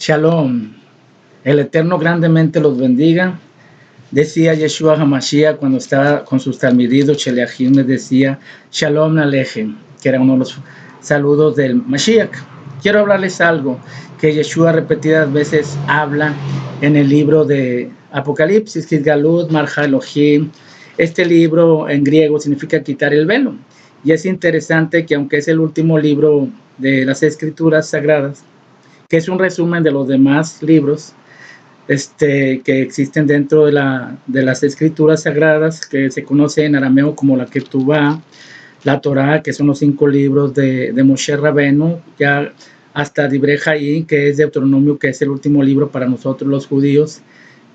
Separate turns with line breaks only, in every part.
Shalom. El Eterno grandemente los bendiga. Decía Yeshua HaMashiach cuando estaba con sus talmididos, Sheleachim, les decía Shalom Alejem, que era uno de los saludos del Mashiach. Quiero hablarles algo que Yeshua repetidas veces habla en el libro de Apocalipsis, Kitgalut Marja Elohim. Este libro en griego significa quitar el velo. Y es interesante que aunque es el último libro de las Escrituras Sagradas, que es un resumen de los demás libros que existen dentro de las Escrituras Sagradas, que se conoce en arameo como la Ketubá, la Torá, que son los 5 libros de Moshe Rabenu, ya hasta Divrei Hayim, que es Deuteronomio, que es el último libro para nosotros los judíos.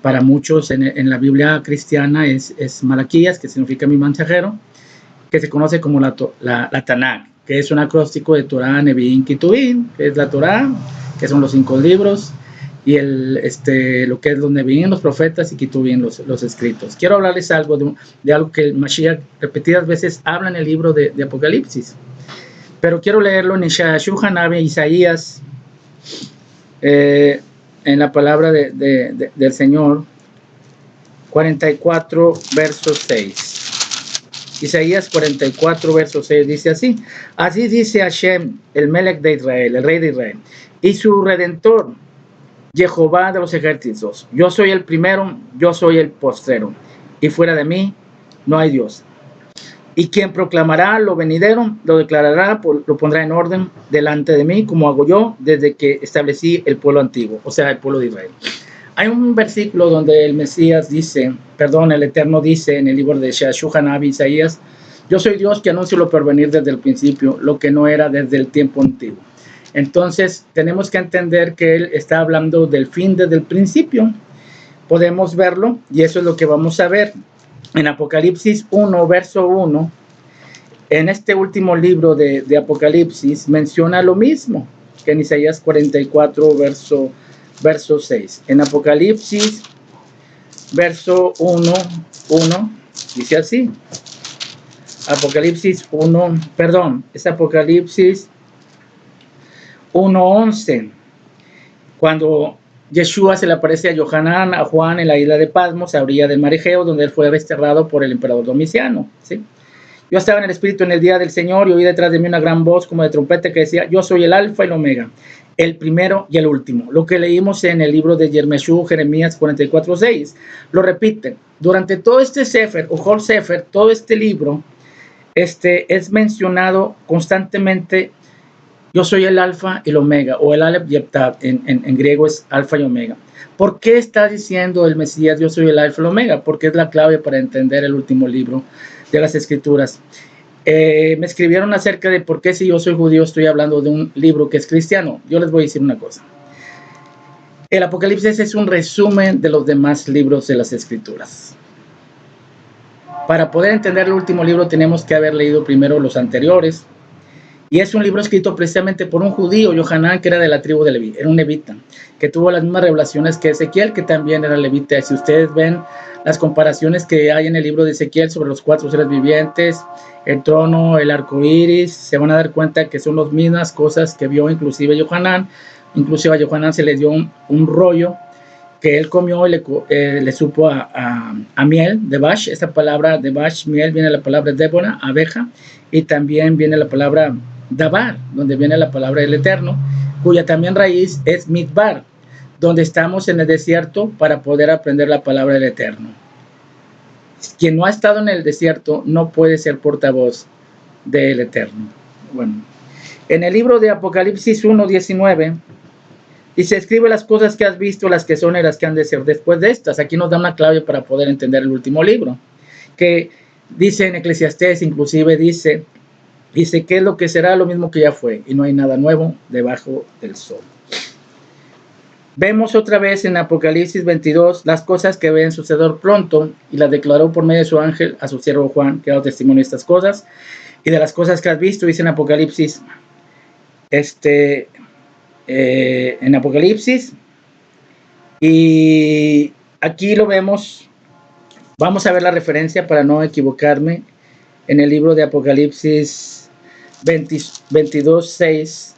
Para muchos en la Biblia cristiana es Malaquías, que significa mi mensajero, que se conoce como la Tanakh, que es un acróstico de Torá, Nevi'im, Ketuvim, que es la Torá, que son los 5 libros, y lo que es los Nevi'im, los profetas, y Ketuvim, los escritos. Quiero hablarles algo de algo que el Mashiach repetidas veces habla en el libro de Apocalipsis, pero quiero leerlo en Shulchan Aruch, Isaías, en la palabra del Señor, 44, verso 6. Isaías 44, verso 6 dice así: así dice Hashem, el Melech de Israel, el rey de Israel, y su redentor, Jehová de los ejércitos: yo soy el primero, yo soy el postrero, y fuera de mí no hay Dios. Y quien proclamará lo venidero, lo declarará, lo pondrá en orden delante de mí, como hago yo desde que establecí el pueblo antiguo, o sea, el pueblo de Israel. Hay un versículo donde el Eterno dice en el libro de Shulchan Aruch, Isaías: yo soy Dios que anuncio lo porvenir desde el principio, lo que no era desde el tiempo antiguo. Entonces tenemos que entender que él está hablando del fin desde el principio. Podemos verlo, y eso es lo que vamos a ver en Apocalipsis 1, verso 1. En este último libro de Apocalipsis menciona lo mismo que en Isaías 44, verso 6. En Apocalipsis, verso 1, dice así. Apocalipsis 1, perdón, es Apocalipsis 1:11. Cuando Yeshua se le aparece a Yohanan, a Juan en la isla de Patmos, a orilla del mar Egeo, donde él fue desterrado por el emperador Domiciano, ¿sí? Yo estaba en el Espíritu en el día del Señor y oí detrás de mí una gran voz como de trompeta que decía: yo soy el Alfa y el Omega, el primero y el último. Lo que leímos en el libro de Yermeshú, Jeremías 44:6, lo repite. Durante todo este Sefer, o Hol Sefer, todo este libro, es mencionado constantemente: yo soy el Alfa y el Omega, o el Aleph y el Tav, en griego es Alfa y Omega. ¿Por qué está diciendo el Mesías: yo soy el Alfa y el Omega? Porque es la clave para entender el último libro de las Escrituras. Me escribieron acerca de por qué, si yo soy judío, estoy hablando de un libro que es cristiano. Yo les voy a decir una cosa. El Apocalipsis es un resumen de los demás libros de las Escrituras. Para poder entender el último libro tenemos que haber leído primero los anteriores. Y es un libro escrito precisamente por un judío, Yohanan, que era de la tribu de Leví, era un levita, que tuvo las mismas revelaciones que Ezequiel, que también era levita. Si ustedes ven las comparaciones que hay en el libro de Ezequiel sobre los 4 seres vivientes, el trono, el arco iris, se van a dar cuenta que son las mismas cosas que vio inclusive Yohanan. Inclusive a Yohanan se le dio un rollo que él comió y le supo a miel, devash. Esta palabra devash, miel, viene la palabra Débora, abeja, y también viene la palabra Dabar, donde viene la palabra del Eterno, cuya también raíz es Midbar, donde estamos en el desierto para poder aprender la palabra del Eterno. Quien no ha estado en el desierto no puede ser portavoz del Eterno. Bueno, en el libro de Apocalipsis 1:19 dice: escribe las cosas que has visto, las que son y las que han de ser después de estas. Aquí nos da una clave para poder entender el último libro, que dice en Eclesiastés, inclusive dice qué es lo que será, lo mismo que ya fue, y no hay nada nuevo debajo del sol. Vemos otra vez en Apocalipsis 22 las cosas que ven suceder pronto, y las declaró por medio de su ángel a su siervo Juan, que ha dado testimonio de estas cosas. Y de las cosas que has visto, dice en Apocalipsis, en Apocalipsis, y aquí lo vemos. Vamos a ver la referencia para no equivocarme. En el libro de Apocalipsis 22:6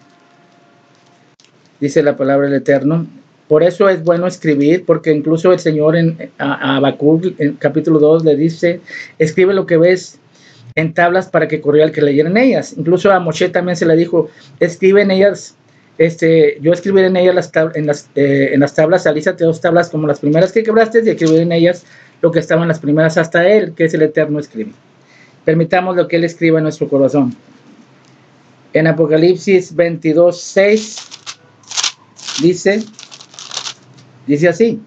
dice la palabra del Eterno. Por eso es bueno escribir, porque incluso el Señor a Habacuc, en capítulo 2, le dice, escribe lo que ves en tablas para que corriera el que leyera en ellas. Incluso a Moshe también se le dijo, escribe en ellas, yo escribiré en ellas en las tablas, alízate 2 tablas como las primeras que quebraste y escribiré en ellas lo que estaba en las primeras hasta Él, que es el Eterno escribe. Permitamos lo que Él escriba en nuestro corazón. En Apocalipsis 22:6 dice así,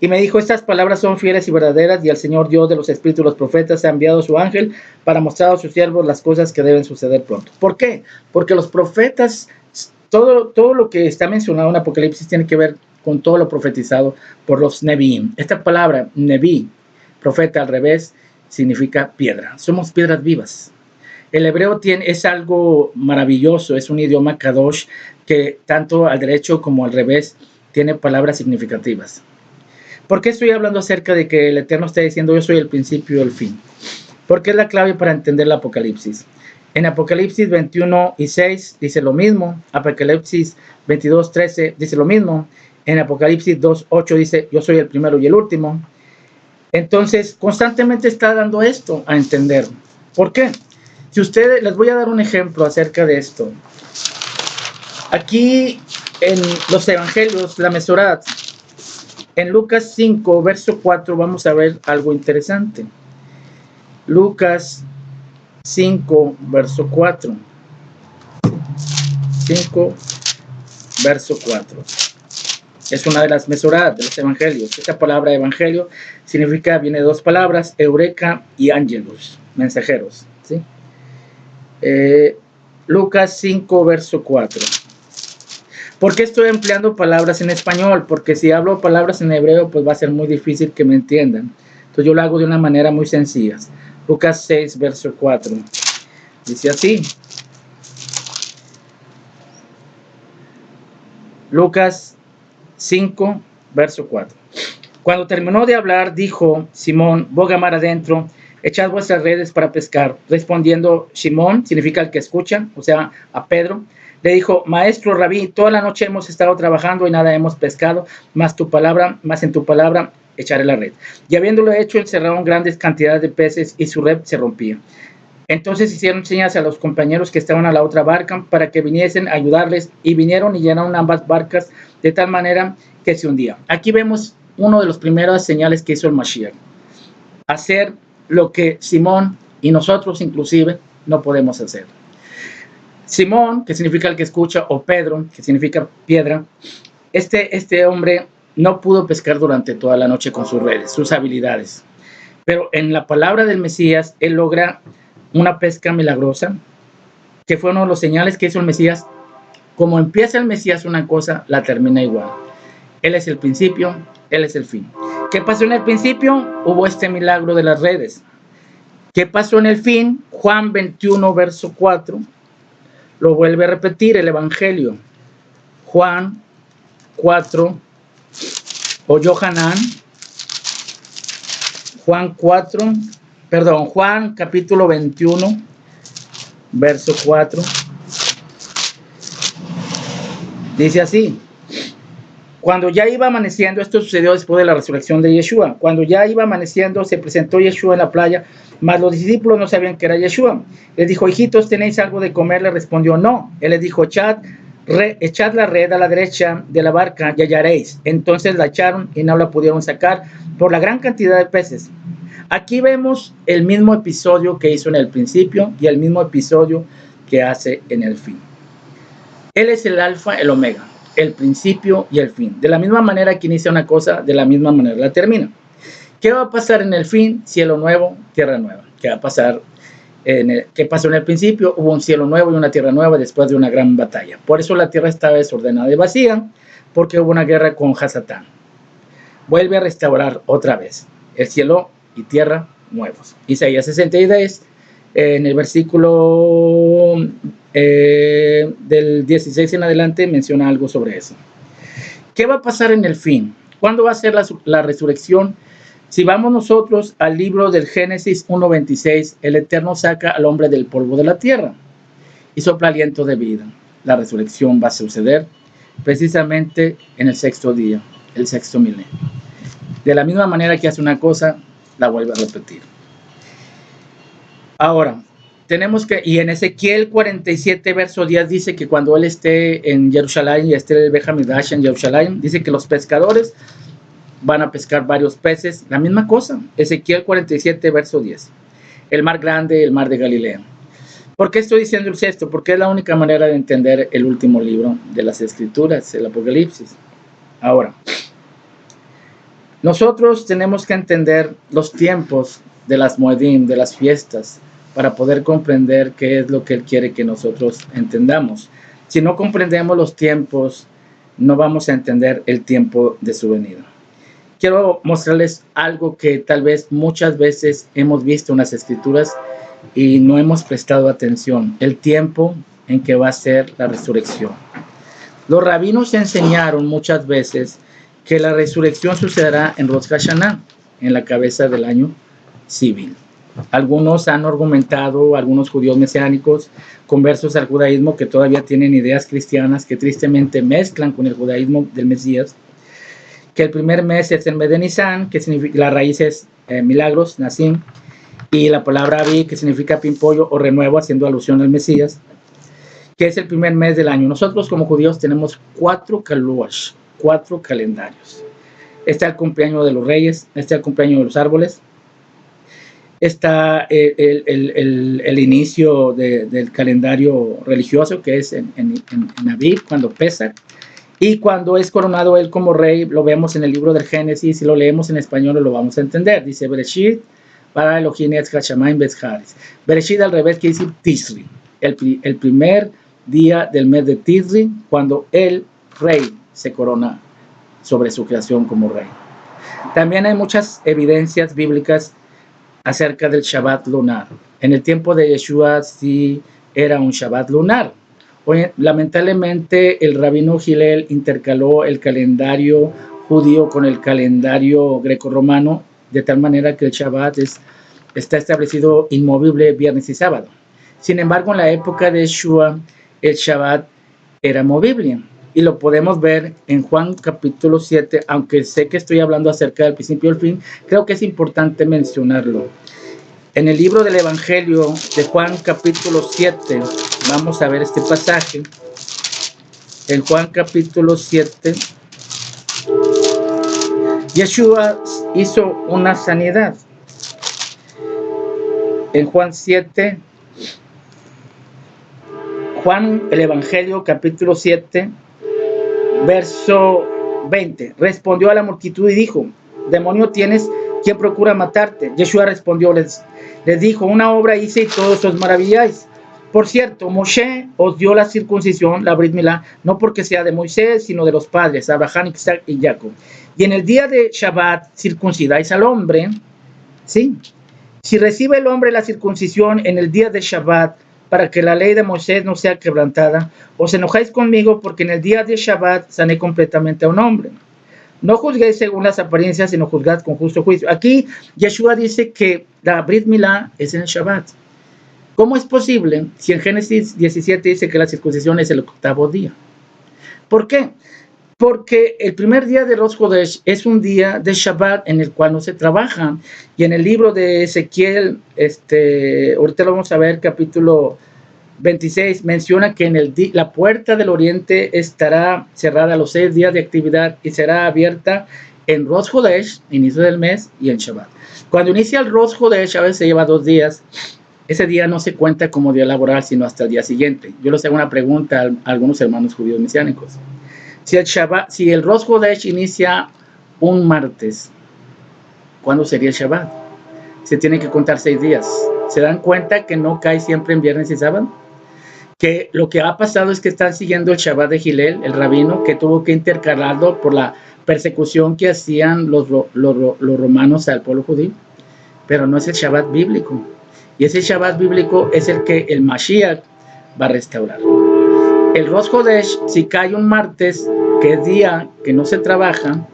y me dijo, estas palabras son fieles y verdaderas, y el Señor Dios de los espíritus de los profetas ha enviado a su ángel para mostrar a sus siervos las cosas que deben suceder pronto. ¿Por qué? Porque los profetas, todo lo que está mencionado en Apocalipsis tiene que ver con todo lo profetizado por los Nevi'im. Esta palabra, Nevi, profeta al revés, significa piedra. Somos piedras vivas. El hebreo es algo maravilloso, es un idioma kadosh que tanto al derecho como al revés tiene palabras significativas. ¿Por qué estoy hablando acerca de que el Eterno está diciendo yo soy el principio y el fin? Porque es la clave para entender el Apocalipsis. En Apocalipsis 21:6 dice lo mismo. Apocalipsis 22:13 dice lo mismo. En Apocalipsis 2:8 dice yo soy el primero y el último. Entonces constantemente está dando esto a entender. ¿Por qué? Si ustedes, les voy a dar un ejemplo acerca de esto. Aquí en los evangelios, la Mesorat, en Lucas 5, verso 4, vamos a ver algo interesante. Lucas 5, verso 4. 5, verso 4. Es una de las Mesorat de los evangelios. Esta palabra evangelio viene de 2 palabras, eureka y angelus, mensajeros. ¿Sí? Lucas 5, verso 4. ¿Por qué estoy empleando palabras en español? Porque si hablo palabras en hebreo, pues va a ser muy difícil que me entiendan. Entonces yo lo hago de una manera muy sencilla. Lucas 6, verso 4. Dice así. Lucas 5, verso 4. Cuando terminó de hablar, dijo Simón, boga mar adentro, echad vuestras redes para pescar. Respondiendo Simón, significa el que escucha, o sea, a Pedro, le dijo, maestro, rabí, toda la noche hemos estado trabajando y nada hemos pescado, más en tu palabra echaré la red. Y habiéndolo hecho, encerraron grandes cantidades de peces y su red se rompía. Entonces hicieron señas a los compañeros que estaban a la otra barca para que viniesen a ayudarles, y vinieron y llenaron ambas barcas de tal manera que se hundía. Aquí vemos una de las primeras señales que hizo el Mashiach. Hacer lo que Simón y nosotros inclusive no podemos hacer. Simón, que significa el que escucha, o Pedro, que significa piedra, este hombre no pudo pescar durante toda la noche con sus redes, sus habilidades. Pero en la palabra del Mesías, él logra una pesca milagrosa, que fue uno de los señales que hizo el Mesías. Como empieza el Mesías una cosa, la termina igual. Él es el principio, Él es el fin. ¿Qué pasó en el principio? Hubo este milagro de las redes. ¿Qué pasó en el fin? Juan 21, verso 4. Lo vuelve a repetir el Evangelio. Juan 4, o Yohanan. Juan capítulo 21, verso 4. Dice así. Cuando ya iba amaneciendo, esto sucedió después de la resurrección de Yeshua. Cuando ya iba amaneciendo, se presentó Yeshua en la playa, mas los discípulos no sabían que era Yeshua. Les dijo, hijitos, ¿tenéis algo de comer? Le respondió, no. Él les dijo, echad la red a la derecha de la barca y hallaréis. Entonces la echaron y no la pudieron sacar por la gran cantidad de peces. Aquí vemos el mismo episodio que hizo en el principio y el mismo episodio que hace en el fin. Él es el alfa, el omega, el principio y el fin. De la misma manera que inicia una cosa, de la misma manera la termina. ¿Qué va a pasar en el fin? Cielo nuevo, tierra nueva. ¿Qué va a pasar? ¿Qué pasó en el principio? Hubo un cielo nuevo y una tierra nueva después de una gran batalla. Por eso la tierra estaba desordenada y vacía, porque hubo una guerra con Hasatán. Vuelve a restaurar otra vez el cielo y tierra nuevos. Isaías 63, en el versículo del 16 en adelante menciona algo sobre eso. ¿Qué va a pasar en el fin? ¿Cuándo va a ser la resurrección? Si vamos nosotros al libro del Génesis 1:26, el Eterno saca al hombre del polvo de la tierra y sopla aliento de vida. La resurrección va a suceder precisamente en el sexto día, el sexto milenio. De la misma manera que hace una cosa, la vuelve a repetir. Ahora, tenemos que, y en Ezequiel 47, verso 10, dice que cuando él esté en Jerusalén y esté el Bejamidash en Jerusalén, dice que los pescadores van a pescar varios peces. La misma cosa, Ezequiel 47, verso 10. El mar grande, el mar de Galilea. ¿Por qué estoy diciendo esto? Porque es la única manera de entender el último libro de las Escrituras, el Apocalipsis. Ahora, nosotros tenemos que entender los tiempos de las Moedim, de las fiestas, para poder comprender qué es lo que Él quiere que nosotros entendamos. Si no comprendemos los tiempos, no vamos a entender el tiempo de su venida. Quiero mostrarles algo que tal vez muchas veces hemos visto en las Escrituras y no hemos prestado atención: el tiempo en que va a ser la resurrección. Los rabinos enseñaron muchas veces que la resurrección sucederá en Rosh Hashanah, en la cabeza del año civil. Algunos han argumentado, algunos judíos mesiánicos, conversos al judaísmo, que todavía tienen ideas cristianas que tristemente mezclan con el judaísmo del Mesías, que el primer mes es el mes de Nisan, que significa, la raíz es milagros, Nasim, y la palabra Abí, que significa pimpollo o renuevo, haciendo alusión al Mesías, que es el primer mes del año. Nosotros como judíos tenemos 4 kaluash, 4 calendarios. Está el cumpleaños de los reyes, está el cumpleaños de los árboles, está el inicio del calendario religioso, que es en Aviv, cuando Pesach, y cuando es coronado él como rey, lo vemos en el libro del Génesis, si lo leemos en español lo vamos a entender. Dice Bereshit, para Elohim Etz Hashamayim Bezharis. Bereshit al revés, que dice Tisri, el primer día del mes de Tisri, cuando el rey se corona sobre su creación como rey. También hay muchas evidencias bíblicas acerca del Shabbat lunar. En el tiempo de Yeshua sí era un Shabbat lunar. Hoy, lamentablemente, el rabino Hillel intercaló el calendario judío con el calendario grecorromano, de tal manera que el Shabbat está establecido inmovible viernes y sábado. Sin embargo, en la época de Yeshua, el Shabbat era movible. Y lo podemos ver en Juan capítulo 7, aunque sé que estoy hablando acerca del principio y el fin, creo que es importante mencionarlo. En el libro del Evangelio de Juan capítulo 7, vamos a ver este pasaje. En Juan capítulo 7, Yeshua hizo una sanidad. En Juan 7, Juan, el Evangelio capítulo 7, verso 20, respondió a la multitud y dijo: demonio tienes, ¿quién procura matarte? Yeshua respondió, les dijo: una obra hice y todos os maravilláis. Por cierto, Moshe os dio la circuncisión, la Brit Milá, no porque sea de Moisés, sino de los padres, Abraham, Isaac y Jacob. Y en el día de Shabbat circuncidáis al hombre, ¿sí? Si recibe el hombre la circuncisión en el día de Shabbat, para que la ley de Moisés no sea quebrantada, os enojáis conmigo porque en el día de Shabbat sané completamente a un hombre. No juzguéis según las apariencias, sino juzgad con justo juicio. Aquí Yeshua dice que la Brit Milá es en el Shabbat. ¿Cómo es posible si en Génesis 17 dice que la circuncisión es el 8º día? ¿Por qué? Porque el primer día de Rosh Chodesh es un día de Shabbat en el cual no se trabaja. Y en el libro de Ezequiel, ahorita lo vamos a ver, capítulo 26, menciona que en la puerta del oriente estará cerrada los 6 días de actividad y será abierta en Rosh Chodesh, inicio del mes, y en Shabbat. Cuando inicia el Rosh Chodesh, a veces se lleva 2 días. Ese día no se cuenta como día laboral, sino hasta el día siguiente. Yo les hago una pregunta a algunos hermanos judíos mesiánicos. Si el Rosh Chodesh inicia un martes, ¿cuándo sería el Shabbat? Se tienen que contar 6 días. ¿Se dan cuenta que no cae siempre en viernes y sábado? Que lo que ha pasado es que están siguiendo el Shabbat de Hillel, el rabino, que tuvo que intercalarlo por la persecución que hacían los romanos al pueblo judío. Pero no es el Shabbat bíblico. Y ese Shabbat bíblico es el que el Mashiach va a restaurar. El Rosh Chodesh, si cae un martes, que es día que no se trabaja,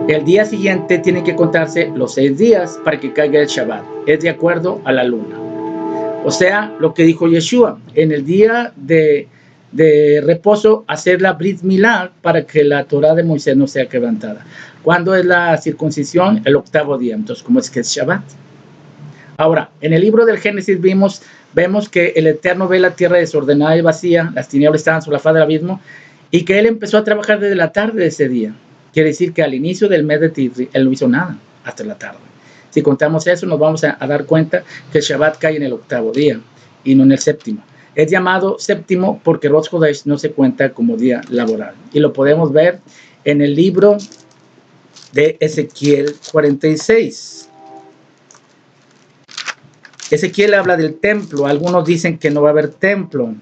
el día siguiente tiene que contarse los 6 días para que caiga el Shabbat. Es de acuerdo a la luna. O sea, lo que dijo Yeshua, en el día de de reposo, hacer la Brit Milá para que la Torah de Moisés no sea quebrantada. ¿Cuándo es la circuncisión? El 8º día. Entonces, ¿cómo es que es Shabbat? Ahora, en el libro del Génesis vemos que el Eterno ve la tierra desordenada y vacía, las tinieblas estaban sobre la faz del abismo, y que él empezó a trabajar desde la tarde de ese día. Quiere decir que al inicio del mes de Tishri, él no hizo nada hasta la tarde. Si contamos eso, nos vamos a dar cuenta que el Shabbat cae en el 8º día y no en el 7º. Es llamado 7º porque Rosh Chodesh no se cuenta como día laboral. Y lo podemos ver en el libro de Ezequiel 46. Ezequiel habla del templo. Algunos dicen que no va a haber templo.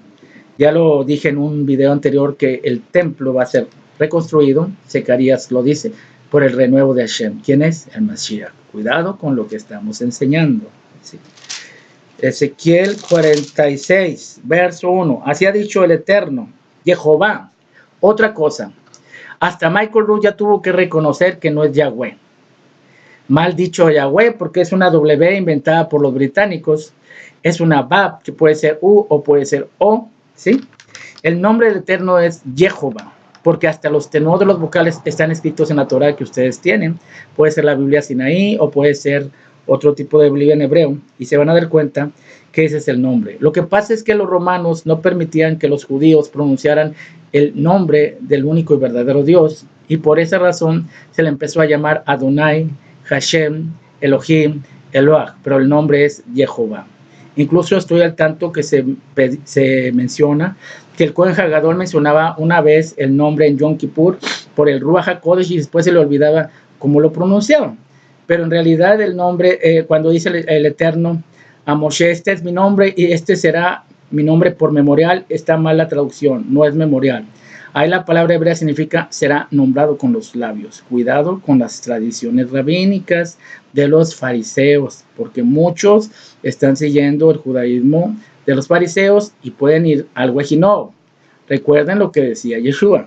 Ya lo dije en un video anterior que el templo va a ser reconstruido. Zacarías lo dice, por el renuevo de Hashem. ¿Quién es? El Mashiach. Cuidado con lo que estamos enseñando. ¿Sí? Ezequiel 46, verso 1. Así ha dicho el Eterno, Jehová. Otra cosa. Hasta Michael Rood ya tuvo que reconocer que no es Yahweh. Mal dicho Yahweh porque es una W inventada por los británicos. Es una Bab que puede ser U o puede ser O. ¿Sí? El nombre del Eterno es Jehová, porque hasta los tenuos de los vocales están escritos en la Torah que ustedes tienen. Puede ser la Biblia Sinaí o puede ser otro tipo de Biblia en hebreo, y se van a dar cuenta que ese es el nombre. Lo que pasa es que los romanos no permitían que los judíos pronunciaran el nombre del único y verdadero Dios, y por esa razón se le empezó a llamar Adonai, Hashem, Elohim, Eloah, pero el nombre es Jehová. Incluso estoy al tanto que se menciona que el Cohen Hagadol mencionaba una vez el nombre en Yom Kippur por el Ruach HaKodesh y después se le olvidaba cómo lo pronunciaba. Pero en realidad el nombre, cuando dice el Eterno a Moshe, este es mi nombre y este será mi nombre por memorial, está mal la traducción, no es memorial. Ahí la palabra hebrea significa será nombrado con los labios. Cuidado con las tradiciones rabínicas de los fariseos, porque muchos están siguiendo el judaísmo de los fariseos y pueden ir al Wejinov. Recuerden lo que decía Yeshua.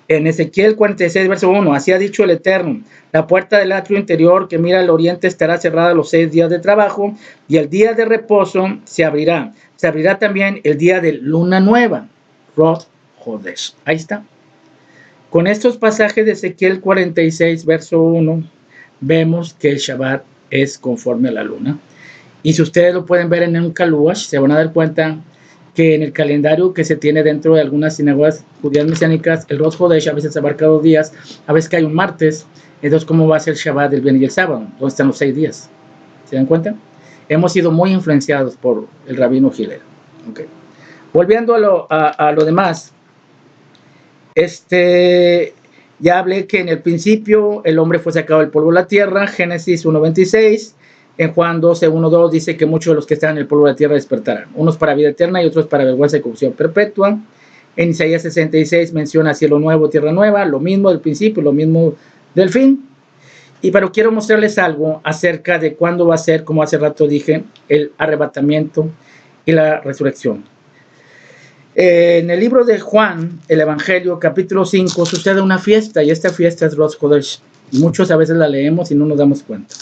En Ezequiel 46, verso 1, así ha dicho el Eterno, la puerta del atrio interior que mira al oriente estará cerrada los 6 días de trabajo y el día de reposo se abrirá. Se abrirá también el día de luna nueva, Rosh Chodesh. Ahí está. Con estos pasajes de Ezequiel 46, verso 1, vemos que el Shabbat es conforme a la luna. Y si ustedes lo pueden ver en un Kaluash, se van a dar cuenta que en el calendario que se tiene dentro de algunas sinagogas judías mesiánicas, el Rosh Chodesh a veces abarca 2 días, a veces que hay un martes. Entonces, ¿cómo va a ser el Shabbat, el viernes y el sábado? ¿Dónde están los 6 días? ¿Se dan cuenta? Hemos sido muy influenciados por el rabino Hillel. Okay. Volviendo a lo demás, ya hablé que en el principio el hombre fue sacado del polvo de la tierra, Génesis 1:26. En Juan 12:1-2 dice que muchos de los que están en el polvo de la tierra despertarán, unos para vida eterna y otros para vergüenza y corrupción perpetua. En Isaías 66 menciona cielo nuevo, tierra nueva, lo mismo del principio, lo mismo del fin. Pero quiero mostrarles algo acerca de cuándo va a ser, como hace rato dije, el arrebatamiento y la resurrección. En el libro de Juan, el Evangelio, capítulo 5, sucede una fiesta, y esta fiesta es Rosh Chodesh. Muchos a veces la leemos y no nos damos cuenta.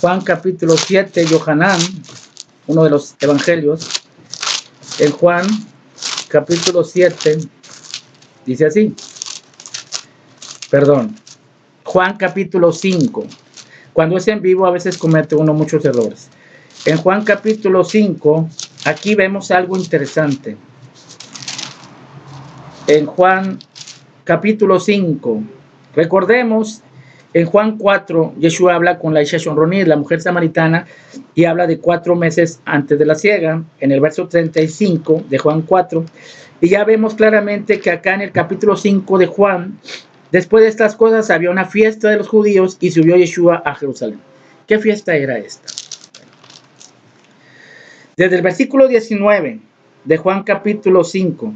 Juan capítulo 7, Yohanan, uno de los evangelios, en Juan capítulo 7, dice así, Juan capítulo 5, cuando es en vivo a veces comete uno muchos errores. En Juan capítulo 5, aquí vemos algo interesante. En Juan capítulo 5, recordemos, en Juan 4, Yeshua habla con la Isha Shonronit, la mujer samaritana, y habla de 4 meses antes de la siega, en el verso 35 de Juan 4. Y ya vemos claramente que acá en el capítulo 5 de Juan, después de estas cosas había una fiesta de los judíos y subió Yeshua a Jerusalén. ¿Qué fiesta era esta? Desde el versículo 19 de Juan capítulo 5,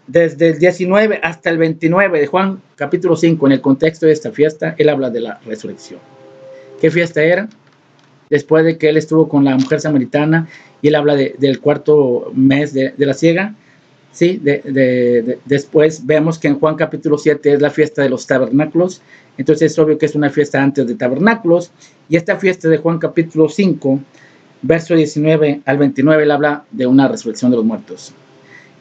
desde el 19 hasta el 29 de Juan capítulo 5, en el contexto de esta fiesta, él habla de la resurrección. ¿Qué fiesta era? Después de que él estuvo con la mujer samaritana y él habla del 4º mes de la siega. ¿Sí? Después vemos que en Juan capítulo 7 es la fiesta de los tabernáculos. Entonces es obvio que es una fiesta antes de tabernáculos. Y esta fiesta de Juan capítulo 5 verso 19 al 29, él habla de una resurrección de los muertos.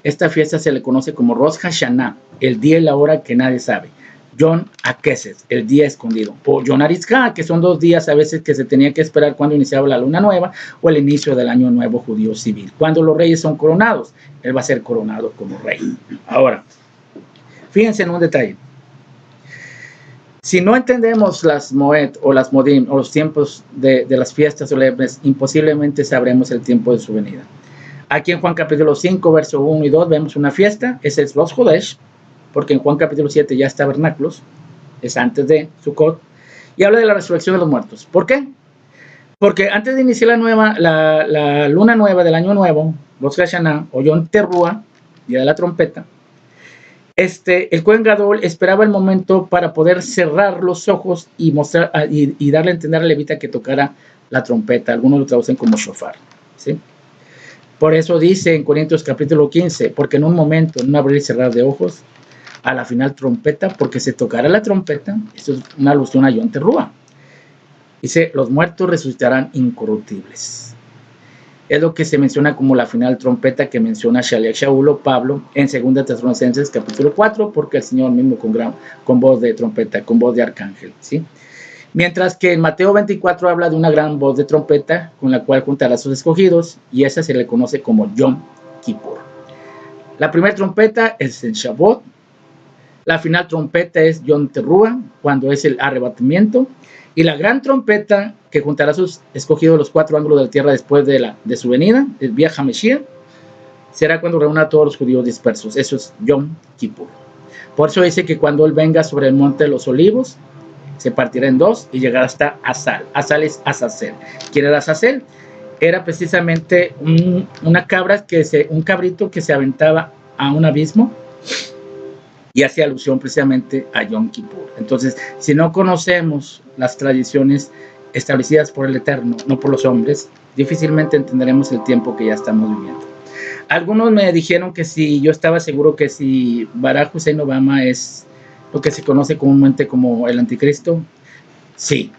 Esta fiesta se le conoce como Rosh Hashanah, el día y la hora que nadie sabe. Yom HaKesed, el día escondido. O Yom HaRitzka, que son 2 días a veces que se tenía que esperar cuando iniciaba la luna nueva o el inicio del año nuevo judío civil. Cuando los reyes son coronados, él va a ser coronado como rey. Ahora, fíjense en un detalle. Si no entendemos las Moed o las Modim o los tiempos de las fiestas solemnes, imposiblemente sabremos el tiempo de su venida. Aquí en Juan capítulo 5, verso 1 y 2 vemos una fiesta, ese es Rosh Chodesh, porque en Juan capítulo 7 ya es tabernáculos, es antes de Sukkot, y habla de la resurrección de los muertos. ¿Por qué? Porque antes de iniciar la luna nueva del año nuevo, Rosh Hashanah o Yom Teruah, día de la trompeta, el Kohen Gadol esperaba el momento para poder cerrar los ojos y mostrar y darle a entender al levita que tocara la trompeta. Algunos lo traducen como shofar, ¿sí? Por eso dice en Corintios capítulo 15, porque en un momento, en un abrir y cerrar de ojos, a la final trompeta, porque se tocará la trompeta, esto es una alusión a Yom Teruah. Dice, los muertos resucitarán incorruptibles. Es lo que se menciona como la final trompeta que menciona Shaliach Shaul o Pablo en 2 Tesalonicenses capítulo 4, porque el Señor mismo con voz de trompeta, con voz de arcángel, ¿sí? Mientras que en Mateo 24 habla de una gran voz de trompeta con la cual juntará a sus escogidos, y esa se le conoce como Yom Kippur. La primera trompeta es en Shavuot, la final trompeta es Yom Teruah, cuando es el arrebatamiento, y la gran trompeta que juntará a sus escogidos los 4 ángulos de la tierra después de su venida, el Vía HaMashiach, será cuando reúna a todos los judíos dispersos. Eso es Yom Kippur. Por eso dice que cuando él venga sobre el monte de los olivos, se partirá en 2 y llegará hasta Azal. Azal es Azazel. ¿Quién era Azazel? Era precisamente un cabrito que se aventaba a un abismo y hace alusión precisamente a Yom Kippur. Entonces, si no conocemos las tradiciones establecidas por el Eterno, no por los hombres, difícilmente entenderemos el tiempo que ya estamos viviendo. Algunos me dijeron que si yo estaba seguro que si Barack Hussein Obama es lo que se conoce comúnmente como el anticristo. Sí.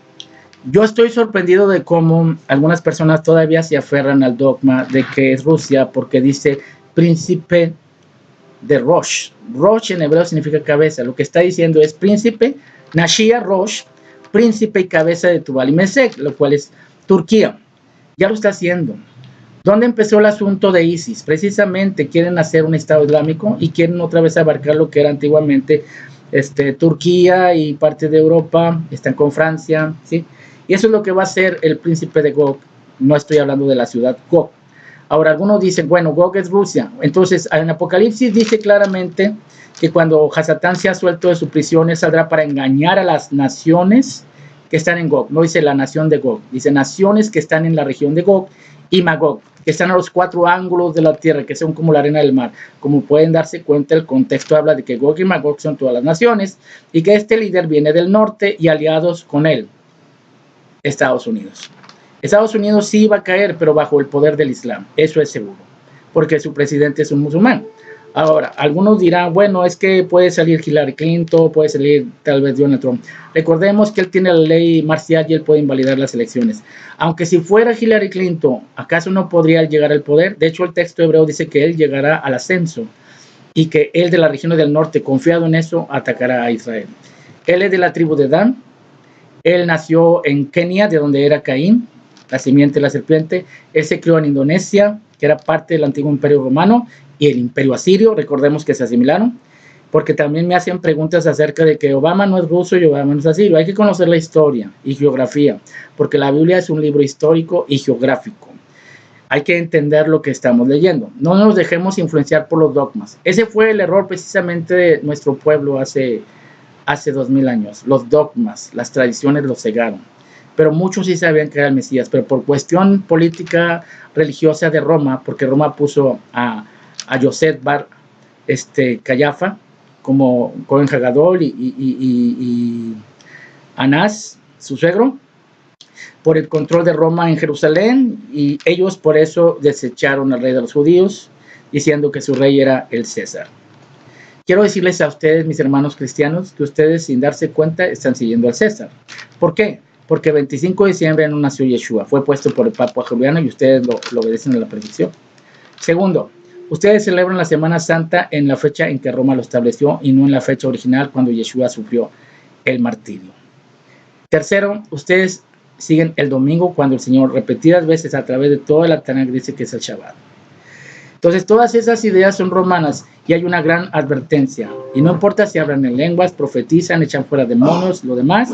Yo estoy sorprendido de cómo algunas personas todavía se aferran al dogma de que es Rusia porque dice príncipe de Rosh. Rosh en hebreo significa cabeza. Lo que está diciendo es príncipe, Nashia Rosh, príncipe y cabeza de Tubal y Mesec, lo cual es Turquía. Ya lo está haciendo. ¿Dónde empezó el asunto de ISIS? Precisamente quieren hacer un Estado Islámico y quieren otra vez abarcar lo que era antiguamente Turquía y parte de Europa, están con Francia, ¿sí? Y eso es lo que va a hacer el príncipe de Gog. No estoy hablando de la ciudad Gog. Ahora, algunos dicen, bueno, Gog es Rusia. Entonces, en Apocalipsis dice claramente que cuando Hasatán sea suelto de su prisión, él saldrá para engañar a las naciones que están en Gog. No dice la nación de Gog, dice naciones que están en la región de Gog y Magog, que están a los 4 ángulos de la tierra, que son como la arena del mar. Como pueden darse cuenta, el contexto habla de que Gog y Magog son todas las naciones y que este líder viene del norte y aliados con él, Estados Unidos. Estados Unidos sí va a caer, pero bajo el poder del Islam, eso es seguro, porque su presidente es un musulmán. Ahora, algunos dirán, bueno, es que puede salir Hillary Clinton, puede salir tal vez Donald Trump. Recordemos que él tiene la ley marcial y él puede invalidar las elecciones. Aunque si fuera Hillary Clinton, ¿acaso no podría llegar al poder? De hecho, el texto hebreo dice que él llegará al ascenso y que él de la región del norte, confiado en eso, atacará a Israel. Él es de la tribu de Dan. Él nació en Kenia, de donde era Caín, la simiente de la serpiente. Él se crió en Indonesia, que era parte del antiguo imperio romano, y el imperio asirio. Recordemos que se asimilaron, porque también me hacen preguntas acerca de que Obama no es ruso y Obama no es asirio. Hay que conocer la historia y geografía, porque la Biblia es un libro histórico y geográfico. Hay que entender lo que estamos leyendo. No nos dejemos influenciar por los dogmas. Ese fue el error precisamente de nuestro pueblo hace 2000 años. Los dogmas, las tradiciones los cegaron. Pero muchos sí sabían que era el Mesías, pero por cuestión política religiosa de Roma, porque Roma puso a Joseph Bar Cayafa como Cohen Hagadol y Anás, su suegro, por el control de Roma en Jerusalén, y ellos por eso desecharon al rey de los judíos, diciendo que su rey era el César. Quiero decirles a ustedes, mis hermanos cristianos, que ustedes sin darse cuenta están siguiendo al César. ¿Por qué? porque 25 de diciembre no nació Yeshua, fue puesto por el Papa Juliano y ustedes lo obedecen a la predicción. Segundo, ustedes celebran la Semana Santa en la fecha en que Roma lo estableció y no en la fecha original cuando Yeshua sufrió el martirio. Tercero, ustedes siguen el domingo cuando el Señor repetidas veces a través de toda la Tanakh dice que es el Shabbat. Entonces todas esas ideas son romanas y hay una gran advertencia. Y no importa si hablan en lenguas, profetizan, echan fuera demonios, lo demás,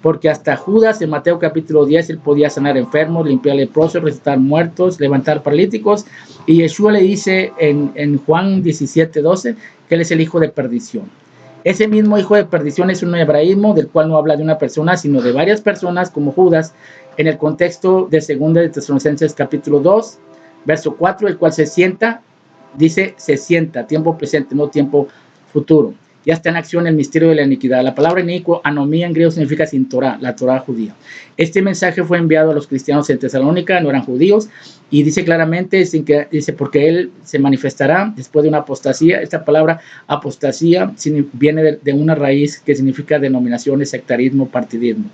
porque hasta Judas en Mateo capítulo 10 él podía sanar enfermos, limpiar leprosos, resucitar muertos, levantar paralíticos. Y Yeshua le dice en Juan 17:12 que él es el hijo de perdición. Ese mismo hijo de perdición es un hebraísmo del cual no habla de una persona, sino de varias personas como Judas en el contexto de 2 de Tesalonicenses capítulo 2, verso 4, el cual se sienta, dice se sienta, tiempo presente, no tiempo futuro. Ya está en acción el misterio de la iniquidad. La palabra inicuo, anomía en griego significa sin Torah, la Torah judía. Este mensaje fue enviado a los cristianos en Tesalónica, no eran judíos, y dice claramente, dice porque él se manifestará después de una apostasía. Esta palabra apostasía viene de una raíz que significa denominaciones, sectarismo, partidismo.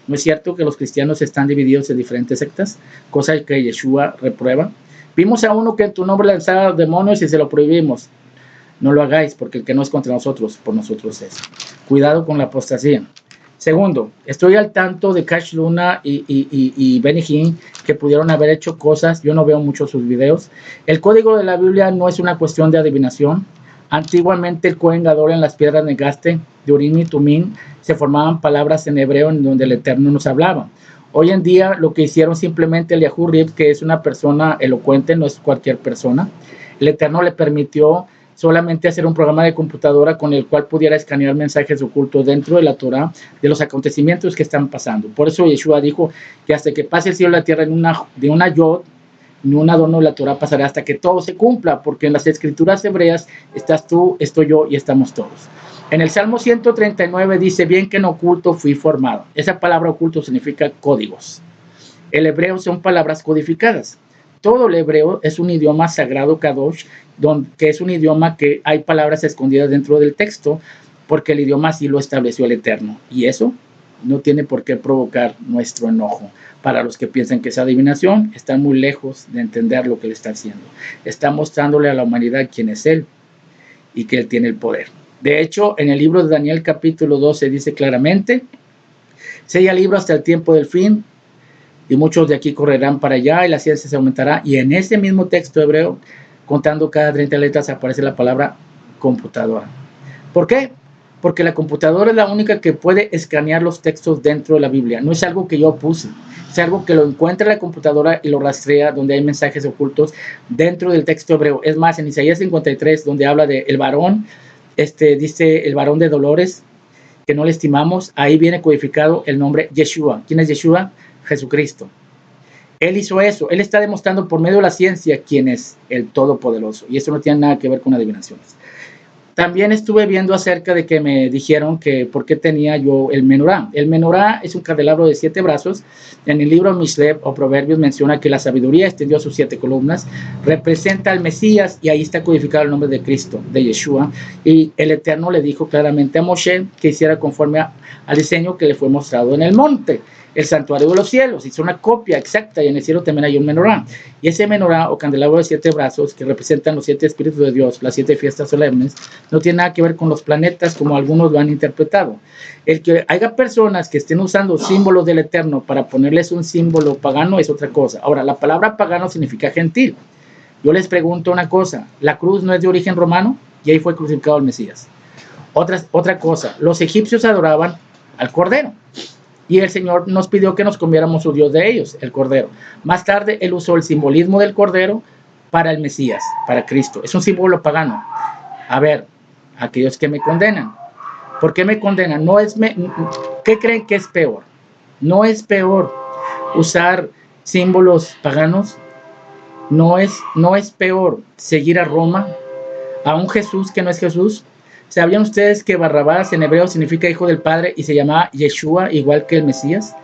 ¿No es cierto que los cristianos están divididos en diferentes sectas? Cosa que Yeshua reprueba. Vimos a uno que en tu nombre lanzaba demonios y se lo prohibimos. No lo hagáis, porque el que no es contra nosotros, por nosotros es. Cuidado con la apostasía. Segundo, estoy al tanto de Cash Luna y Benny Hinn, que pudieron haber hecho cosas. Yo no veo mucho sus videos. El código de la Biblia no es una cuestión de adivinación. Antiguamente el Cohen Gadol en las piedras negaste, de Urim y Tumim, se formaban palabras en hebreo en donde el Eterno nos hablaba. Hoy en día lo que hicieron simplemente el Yahu Rib, que es una persona elocuente, no es cualquier persona. El Eterno le permitió solamente hacer un programa de computadora con el cual pudiera escanear mensajes ocultos dentro de la Torah de los acontecimientos que están pasando. Por eso Yeshua dijo que hasta que pase el cielo y la tierra de una yod, ni un adorno de la Torah pasará hasta que todo se cumpla, porque en las escrituras hebreas estás tú, estoy yo y estamos todos. En el Salmo 139 dice, bien que en oculto fui formado. Esa palabra oculto significa códigos. El hebreo son palabras codificadas. Todo el hebreo es un idioma sagrado, Kadosh, que es un idioma que hay palabras escondidas dentro del texto, porque el idioma así lo estableció el Eterno. Y eso no tiene por qué provocar nuestro enojo. Para los que piensan que es adivinación, están muy lejos de entender lo que él está haciendo. Está mostrándole a la humanidad quién es él y que él tiene el poder. De hecho, en el libro de Daniel capítulo 12 dice claramente, sella el libro hasta el tiempo del fin, y muchos de aquí correrán para allá y la ciencia se aumentará. Y en ese mismo texto hebreo, contando cada 30 letras, aparece la palabra computadora. ¿Por qué? Porque la computadora es la única que puede escanear los textos dentro de la Biblia. No es algo que yo puse, es algo que lo encuentra la computadora y lo rastrea donde hay mensajes ocultos dentro del texto hebreo. Es más, en Isaías 53, donde habla de el varón, dice el varón de dolores, que no le estimamos, ahí viene codificado el nombre Yeshua. ¿Quién es Yeshua? Jesucristo. Él hizo eso. Él está demostrando por medio de la ciencia quién es el Todopoderoso. Y eso no tiene nada que ver con adivinaciones. También estuve viendo acerca de que me dijeron que por qué tenía yo el menorá. El menorá es un candelabro de 7 brazos. En el libro Mishlei o Proverbios menciona que la sabiduría extendió sus 7 columnas. Representa al Mesías y ahí está codificado el nombre de Cristo, de Yeshua. Y el Eterno le dijo claramente a Moshe que hiciera conforme al diseño que le fue mostrado en el monte. El santuario de los cielos, hizo una copia exacta y en el cielo también hay un menorá. Y ese menorá o candelabro de 7 brazos que representan los 7 espíritus de Dios, las 7 fiestas solemnes, no tiene nada que ver con los planetas como algunos lo han interpretado. El que haya personas que estén usando símbolos del Eterno para ponerles un símbolo pagano es otra cosa. Ahora, la palabra pagano significa gentil. Yo les pregunto una cosa, ¿la cruz no es de origen romano? Y ahí fue crucificado el Mesías. Otra cosa, los egipcios adoraban al Cordero. Y el Señor nos pidió que nos comiéramos su Dios de ellos, el Cordero. Más tarde, Él usó el simbolismo del Cordero para el Mesías, para Cristo. Es un símbolo pagano. A ver, aquellos que me condenan. ¿Por qué me condenan? ¿Qué creen que es peor? No es peor usar símbolos paganos. No es peor seguir a Roma, a un Jesús que no es Jesús. ¿Sabían ustedes que Barrabás en hebreo significa hijo del Padre y se llamaba Yeshua igual que el Mesías?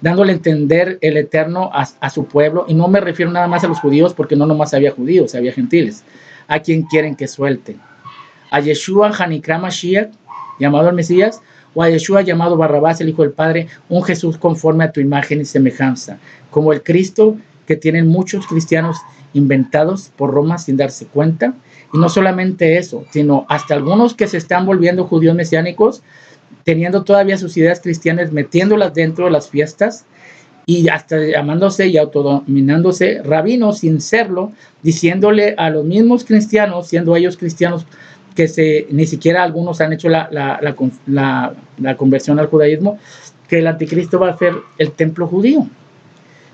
Dándole a entender el Eterno a su pueblo, y no me refiero nada más a los judíos porque no nomás había judíos, había gentiles. ¿A quién quieren que suelten? ¿A Yeshua Hanikra Mashiach, llamado el Mesías? o a Yeshua llamado Barrabás, el Hijo del Padre, un Jesús conforme a tu imagen y semejanza, como el Cristo que tienen muchos cristianos inventados por Roma sin darse cuenta. Y no solamente eso, sino hasta algunos que se están volviendo judíos mesiánicos, teniendo todavía sus ideas cristianas, metiéndolas dentro de las fiestas, y hasta llamándose y autodominándose rabinos sin serlo, diciéndole a los mismos cristianos, siendo ellos cristianos, que ni siquiera algunos han hecho la conversión al judaísmo, que el anticristo va a ser el templo judío.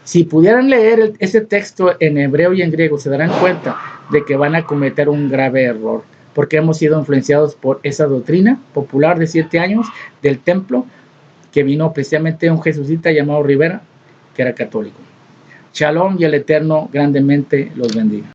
Si pudieran leer ese texto en hebreo y en griego, se darán cuenta de que van a cometer un grave error, porque hemos sido influenciados por esa doctrina popular de 7 años del templo, que vino precisamente un jesucita llamado Rivera, que era católico. Shalom, y el Eterno grandemente los bendiga.